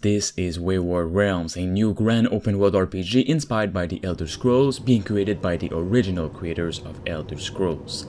This is Wayward Realms, a new grand open-world RPG inspired by the Elder Scrolls, being created by the original creators of Elder Scrolls.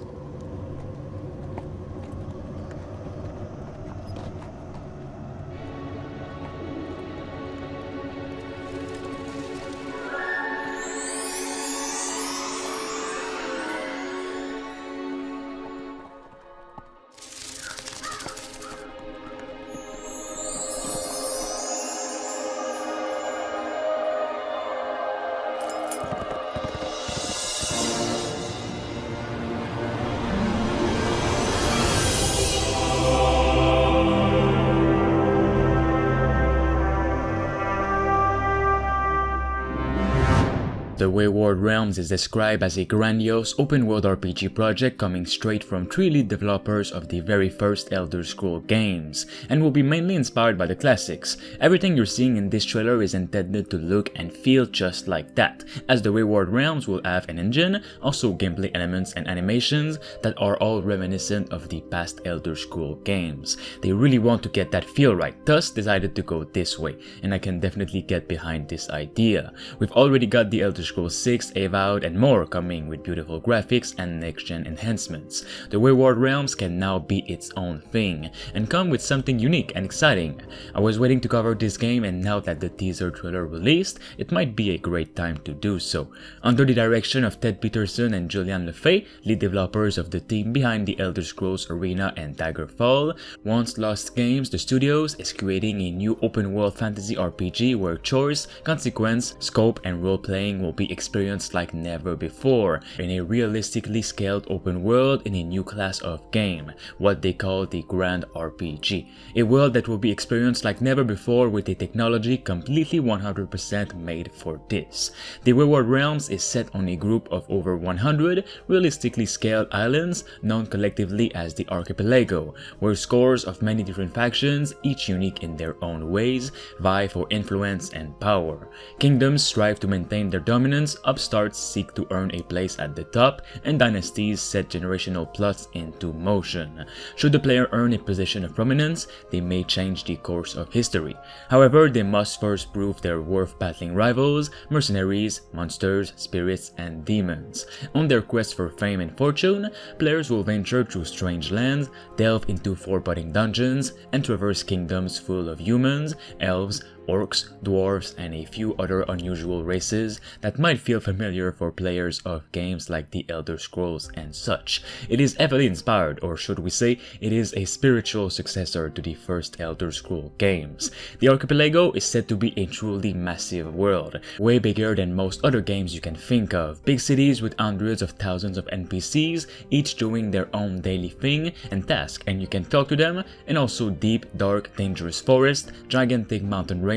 The Wayward Realms is described as a grandiose open-world RPG project coming straight from three lead developers of the very first Elder Scrolls games, and will be mainly inspired by the classics. Everything you're seeing in this trailer is intended to look and feel just like that, as the Wayward Realms will have an engine, also gameplay elements and animations that are all reminiscent of the past Elder Scrolls games. They really want to get that feel right, thus decided to go this way, and I can definitely get behind this idea. We've already got the Elder Scrolls 6, Avowed, and more coming with beautiful graphics and next-gen enhancements. The Wayward Realms can now be its own thing, and come with something unique and exciting. I was waiting to cover this game, and now that the teaser trailer released, it might be a great time to do so. Under the direction of Ted Peterson and Julian LeFay, lead developers of the team behind the Elder Scrolls Arena and Daggerfall, Once Lost Games, the studios, is creating a new open-world fantasy RPG where choice, consequence, scope, and role-playing will be experienced like never before, in a realistically scaled open world in a new class of game, what they call the Grand RPG. A world that will be experienced like never before with a technology completely 100% made for this. The Wayward Realms is set on a group of over 100 realistically scaled islands known collectively as the Archipelago, where scores of many different factions, each unique in their own ways, vie for influence and power. Kingdoms strive to maintain their dominance, upstarts seek to earn a place at the top, and dynasties set generational plots into motion. Should the player earn a position of prominence, they may change the course of history. However, they must first prove their worth battling rivals, mercenaries, monsters, spirits, and demons. On their quest for fame and fortune, players will venture through strange lands, delve into foreboding dungeons, and traverse kingdoms full of humans, elves, orcs, dwarves, and a few other unusual races that might feel familiar for players of games like the Elder Scrolls and such. It is heavily inspired, or should we say, it is a spiritual successor to the first Elder Scrolls games. The Archipelago is said to be a truly massive world, way bigger than most other games you can think of. Big cities with hundreds of thousands of NPCs, each doing their own daily thing and task, and you can talk to them, and also deep, dark, dangerous forests, gigantic mountain ranges,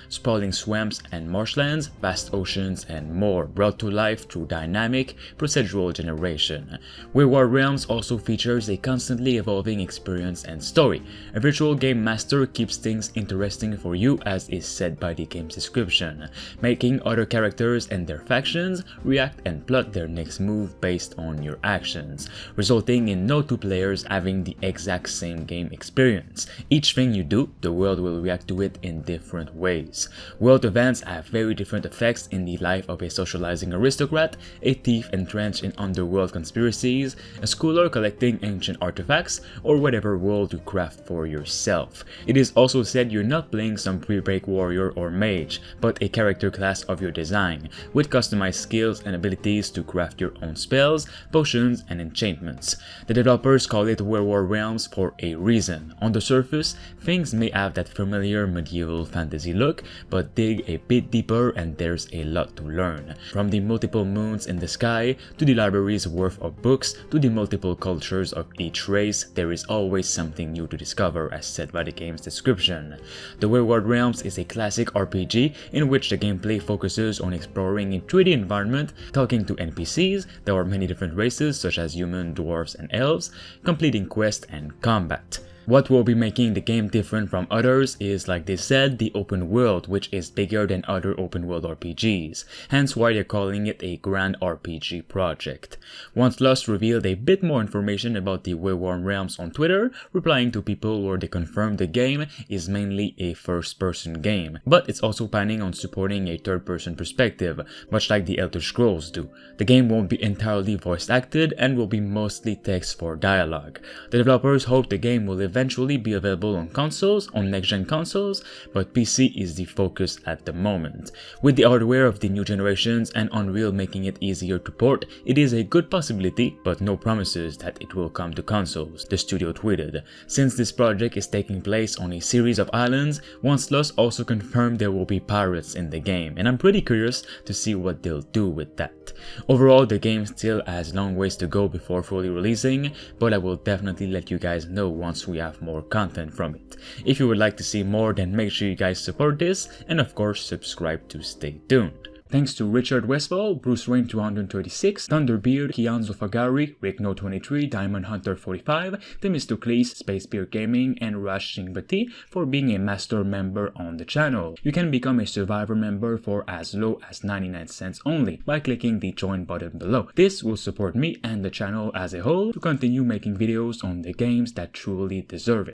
sprawling swamps and marshlands, vast oceans, and more, brought to life through dynamic, procedural generation. Wayward Realms also features a constantly evolving experience and story. A virtual game master keeps things interesting for you, as is said by the game's description, making other characters and their factions react and plot their next move based on your actions, resulting in no two players having the exact same game experience. Each thing you do, the world will react to it in different ways. World events have very different effects in the life of a socializing aristocrat, a thief entrenched in underworld conspiracies, a scholar collecting ancient artifacts, or whatever world you craft for yourself. It is also said you're not playing some pre-break warrior or mage, but a character class of your design, with customized skills and abilities to craft your own spells, potions, and enchantments. The developers call it Wayward Realms for a reason. On the surface, things may have that familiar medieval fantasy look, but dig a bit deeper and there's a lot to learn. From the multiple moons in the sky, to the library's worth of books, to the multiple cultures of each race, there is always something new to discover, as said by the game's description. The Wayward Realms is a classic RPG in which the gameplay focuses on exploring a 3D environment, talking to NPCs, there are many different races such as human, dwarves, and elves, completing quests and combat. What will be making the game different from others is, like they said, the open world, which is bigger than other open world RPGs, hence why they're calling it a grand RPG project. Wantlust revealed a bit more information about the Wayward Realms on Twitter, replying to people where they confirmed the game is mainly a first-person game, but it's also planning on supporting a third-person perspective, much like the Elder Scrolls do. The game won't be entirely voice-acted and will be mostly text for dialogue. The developers hope the game will eventually be available on consoles, on next-gen consoles, but PC is the focus at the moment. With the hardware of the new generations and Unreal making it easier to port, it is a good possibility, but no promises that it will come to consoles, the studio tweeted. Since this project is taking place on a series of islands, Wantlust also confirmed there will be pirates in the game, and I'm pretty curious to see what they'll do with that. Overall, the game still has long ways to go before fully releasing, but I will definitely let you guys know once we have more content from it. If you would like to see more, then make sure you guys support this, and of course subscribe to stay tuned. Thanks to Richard Westfall, Bruce Rain 236, Thunderbeard, Kianzo Fagari, Rickno23, Diamond Hunter 45, Themistocles, Space Beer Gaming, and Rash Singbati for being a master member on the channel. You can become a Survivor member for as low as 99 cents only by clicking the join button below. This will support me and the channel as a whole to continue making videos on the games that truly deserve it.